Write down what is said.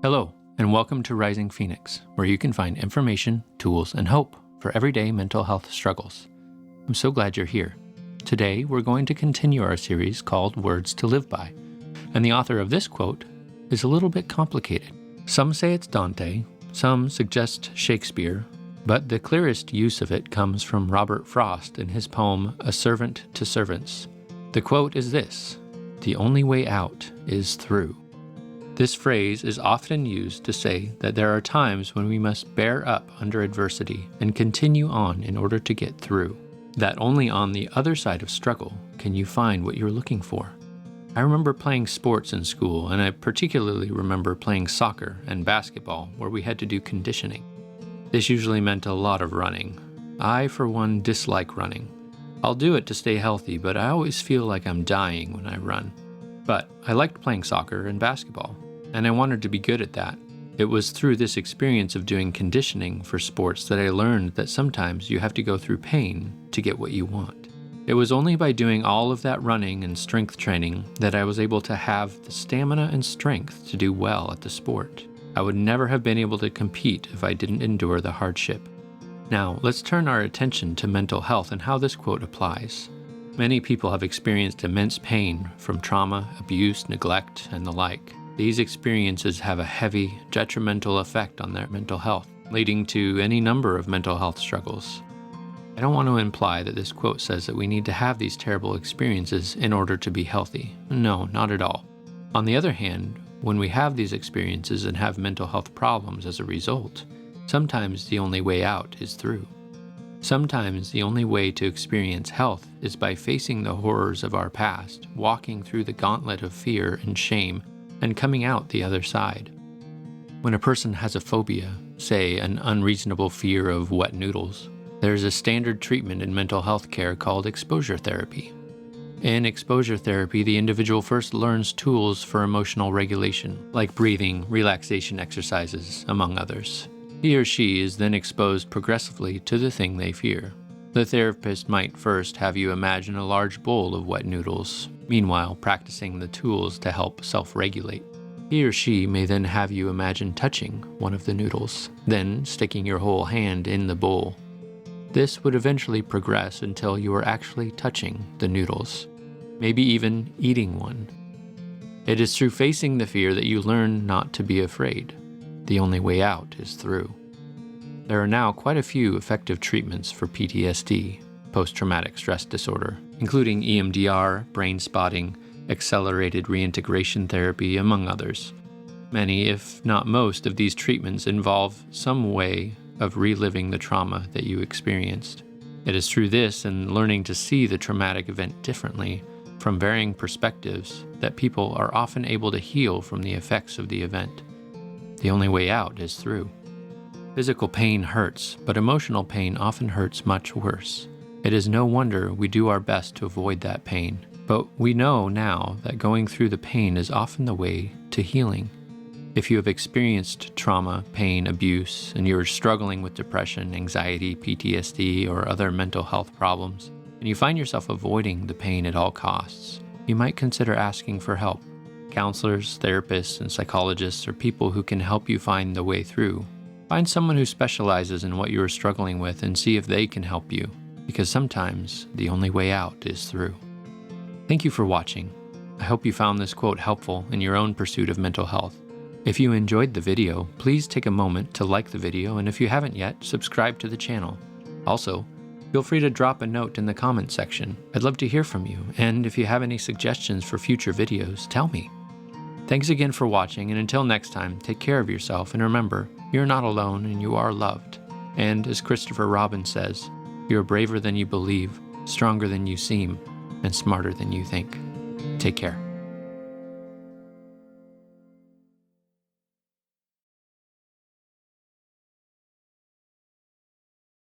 Hello, and welcome to Rising Phoenix, where you can find information, tools, and hope for everyday mental health struggles. I'm so glad you're here. Today, we're going to continue our series called Words to Live By, and the author of this quote is a little bit complicated. Some say it's Dante, some suggest Shakespeare, but the clearest use of it comes from Robert Frost in his poem, A Servant to Servants. The quote is this: "The only way out is through." This phrase is often used to say that there are times when we must bear up under adversity and continue on in order to get through. That only on the other side of struggle can you find what you're looking for. I remember playing sports in school, and I particularly remember playing soccer and basketball where we had to do conditioning. This usually meant a lot of running. I, for one, dislike running. I'll do it to stay healthy, but I always feel like I'm dying when I run. But I liked playing soccer and basketball, and I wanted to be good at that. It was through this experience of doing conditioning for sports that I learned that sometimes you have to go through pain to get what you want. It was only by doing all of that running and strength training that I was able to have the stamina and strength to do well at the sport. I would never have been able to compete if I didn't endure the hardship. Now, let's turn our attention to mental health and how this quote applies. Many people have experienced immense pain from trauma, abuse, neglect, and the like. These experiences have a heavy, detrimental effect on their mental health, leading to any number of mental health struggles. I don't want to imply that this quote says that we need to have these terrible experiences in order to be healthy. No, not at all. On the other hand, when we have these experiences and have mental health problems as a result, sometimes the only way out is through. Sometimes the only way to experience health is by facing the horrors of our past, walking through the gauntlet of fear and shame, and coming out the other side. When a person has a phobia, say an unreasonable fear of wet noodles, there's a standard treatment in mental health care called exposure therapy. In exposure therapy, the individual first learns tools for emotional regulation, like breathing, relaxation exercises, among others. He or she is then exposed progressively to the thing they fear. The therapist might first have you imagine a large bowl of wet noodles, meanwhile practicing the tools to help self-regulate. He or she may then have you imagine touching one of the noodles, then sticking your whole hand in the bowl. This would eventually progress until you are actually touching the noodles, maybe even eating one. It is through facing the fear that you learn not to be afraid. The only way out is through. There are now quite a few effective treatments for PTSD, post-traumatic stress disorder, including EMDR, brain spotting, accelerated reintegration therapy, among others. Many, if not most, of these treatments involve some way of reliving the trauma that you experienced. It is through this and learning to see the traumatic event differently, from varying perspectives, that people are often able to heal from the effects of the event. The only way out is through. Physical pain hurts, but emotional pain often hurts much worse. It is no wonder we do our best to avoid that pain, but we know now that going through the pain is often the way to healing. If you have experienced trauma, pain, abuse, and you're struggling with depression, anxiety, PTSD, or other mental health problems, and you find yourself avoiding the pain at all costs, you might consider asking for help. Counselors, therapists, and psychologists are people who can help you find the way through. Find someone who specializes in what you are struggling with and see if they can help you, because sometimes the only way out is through. Thank you for watching. I hope you found this quote helpful in your own pursuit of mental health. If you enjoyed the video, please take a moment to like the video, and if you haven't yet, subscribe to the channel. Also, feel free to drop a note in the comment section. I'd love to hear from you, and if you have any suggestions for future videos, tell me. Thanks again for watching, and until next time, take care of yourself, and remember, you're not alone and you are loved. And as Christopher Robin says, you're braver than you believe, stronger than you seem, and smarter than you think. Take care.